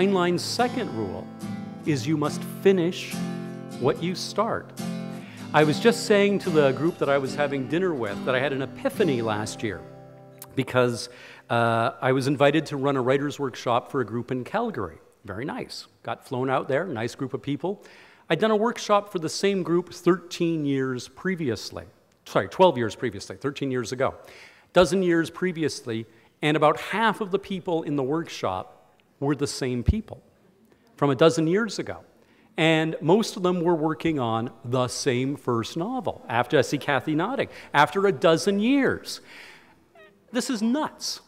Heinlein's second rule is you must finish what you start. I was just saying to the group that I was having dinner with that I had an epiphany last year because I was invited to run a writer's workshop for a group in Calgary. Very nice. Got flown out there, nice group of people. I'd done a workshop for the same group 13 years previously. Sorry, 12 years previously, 13 years ago. Dozen years previously, and about half of the people in the workshop were the same people from a dozen years ago. And most of them were working on the same first novel. After, I see Kathy nodding, after a dozen years. This is nuts.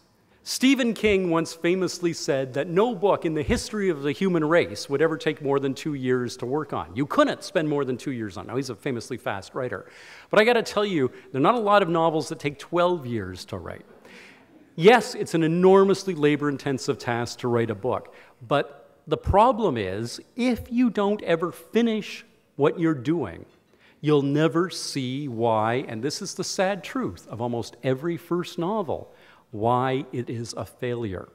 Stephen King once famously said that no book in the history of the human race would ever take more than 2 years to work on. You couldn't spend more than 2 years on it. Now, he's a famously fast writer. But I got to tell you, there are not a lot of novels that take 12 years to write. Yes, it's an enormously labor-intensive task to write a book, but the problem is, if you don't ever finish what you're doing, you'll never see why, and this is the sad truth of almost every first novel, why it is a failure.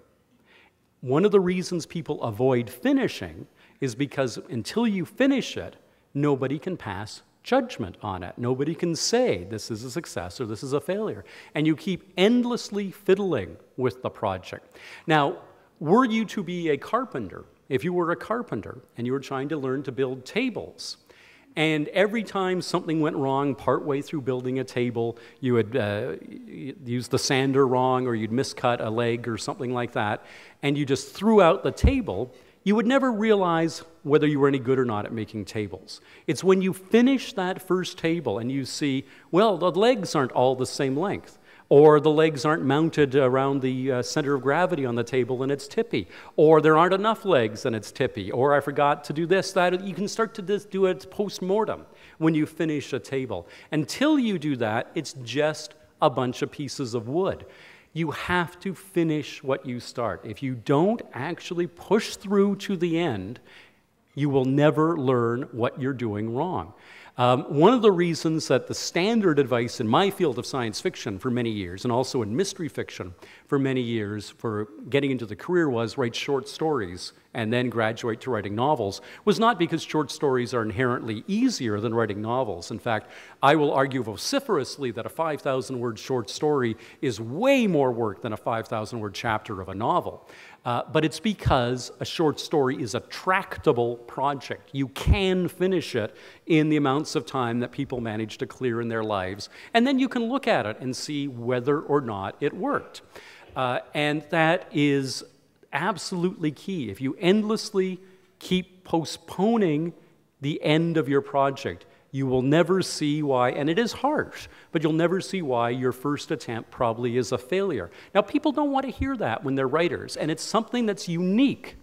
One of the reasons people avoid finishing is because until you finish it, nobody can pass judgment on it. Nobody can say this is a success or this is a failure. And you keep endlessly fiddling with the project. Now, were you to be a carpenter, if you were a carpenter and you were trying to learn to build tables, and every time something went wrong partway through building a table, you had used the sander wrong or you'd miscut a leg or something like that, and you just threw out the table, you would never realize whether you were any good or not at making tables. It's when you finish that first table and you see, well, the legs aren't all the same length, or the legs aren't mounted around the center of gravity on the table and it's tippy, or there aren't enough legs and it's tippy, or I forgot to do this, that. You can start to do it post-mortem when you finish a table. Until you do that, it's just a bunch of pieces of wood. You have to finish what you start. If you don't actually push through to the end, you will never learn what you're doing wrong. One of the reasons that the standard advice in my field of science fiction for many years, and also in mystery fiction for many years for getting into the career, was write short stories and then graduate to writing novels, was not because short stories are inherently easier than writing novels. In fact, I will argue vociferously that a 5,000-word short story is way more work than a 5,000-word chapter of a novel. But it's because a short story is a tractable project. You can finish it in the amounts of time that people manage to clear in their lives, and then you can look at it and see whether or not it worked. And that is absolutely key. If you endlessly keep postponing the end of your project, you will never see why, and it is harsh, but you'll never see why your first attempt probably is a failure. Now, people don't want to hear that when they're writers, and it's something that's unique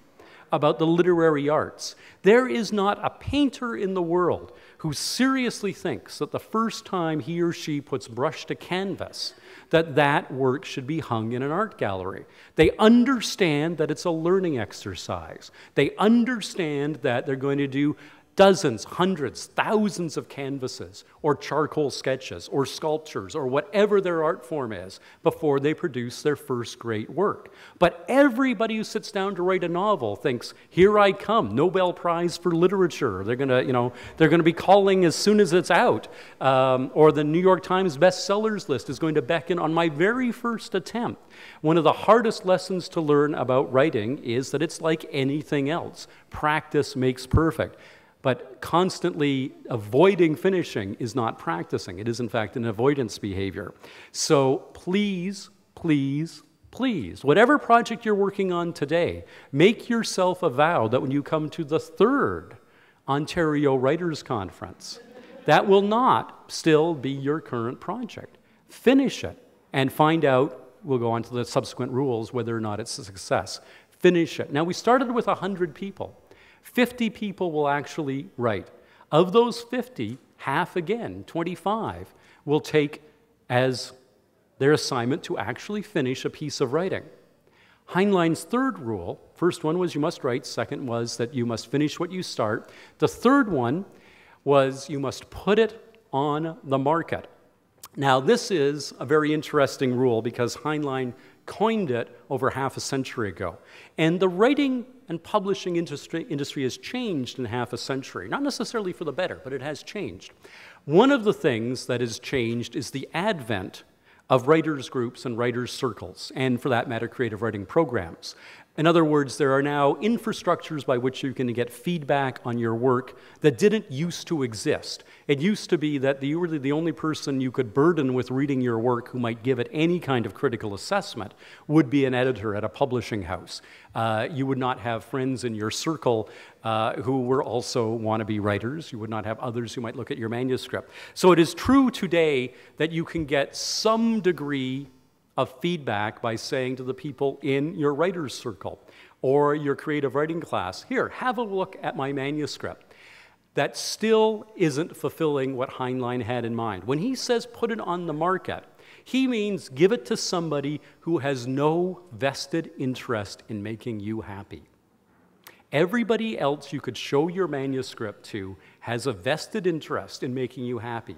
about the literary arts. There is not a painter in the world who seriously thinks that the first time he or she puts brush to canvas, that work should be hung in an art gallery. They understand that it's a learning exercise. They understand that they're going to do dozens, hundreds, thousands of canvases or charcoal sketches or sculptures or whatever their art form is before they produce their first great work. But everybody who sits down to write a novel thinks, here I come, Nobel Prize for Literature. They're gonna be calling as soon as it's out. Or the New York Times bestsellers list is going to beckon on my very first attempt. One of the hardest lessons to learn about writing is that it's like anything else. Practice makes perfect. But constantly avoiding finishing is not practicing. It is, in fact, an avoidance behavior. So please, please, please, whatever project you're working on today, make yourself a vow that when you come to the 3rd Ontario Writers' Conference, that will not still be your current project. Finish it and find out, we'll go on to the subsequent rules, whether or not it's a success. Finish it. Now, we started with 100 people. 50 people will actually write. Of those 50, half again, 25, will take as their assignment to actually finish a piece of writing. Heinlein's 3rd rule, first one was you must write, second was that you must finish what you start. The 3rd one was you must put it on the market. Now, this is a very interesting rule because Heinlein coined it over half a century ago. And the writing and publishing industry has changed in half a century. Not necessarily for the better, but it has changed. One of the things that has changed is the advent of writers' groups and writers' circles, and for that matter, creative writing programs. In other words, there are now infrastructures by which you can get feedback on your work that didn't used to exist. It used to be that you were the only person you could burden with reading your work who might give it any kind of critical assessment would be an editor at a publishing house. You would not have friends in your circle who were also wannabe writers. You would not have others who might look at your manuscript. So it is true today that you can get some degree of feedback by saying to the people in your writer's circle or your creative writing class, here, have a look at my manuscript. That still isn't fulfilling what Heinlein had in mind. When he says put it on the market, he means give it to somebody who has no vested interest in making you happy. Everybody else you could show your manuscript to has a vested interest in making you happy.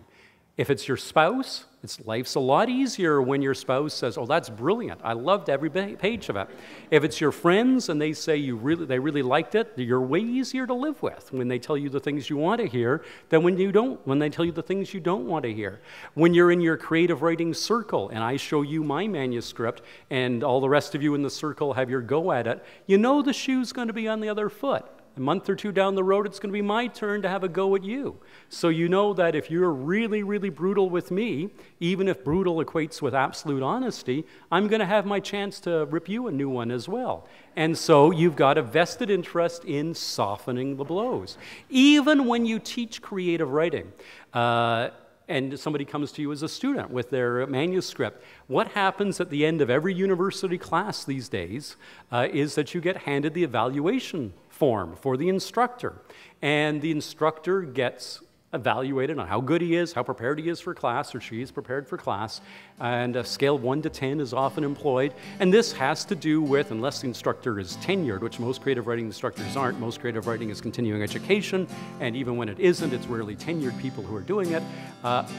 If it's your spouse, life's a lot easier when your spouse says, oh, that's brilliant. I loved every page of it. If it's your friends and they say they really liked it, you're way easier to live with when they tell you the things you want to hear than when they tell you the things you don't want to hear. When you're in your creative writing circle and I show you my manuscript and all the rest of you in the circle have your go at it, you know the shoe's going to be on the other foot. A month or two down the road, it's going to be my turn to have a go at you. So you know that if you're really, really brutal with me, even if brutal equates with absolute honesty, I'm going to have my chance to rip you a new one as well. And so you've got a vested interest in softening the blows. Even when you teach creative writing, and somebody comes to you as a student with their manuscript, what happens at the end of every university class these days is that you get handed the evaluation form for the instructor. And the instructor gets evaluated on how good he is, how prepared he is for class, or she is prepared for class, and a scale of 1 to 10 is often employed. And this has to do with, unless the instructor is tenured, which most creative writing instructors aren't, most creative writing is continuing education, and even when it isn't, it's rarely tenured people who are doing it,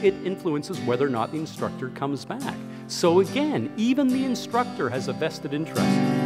it influences whether or not the instructor comes back. So again, even the instructor has a vested interest.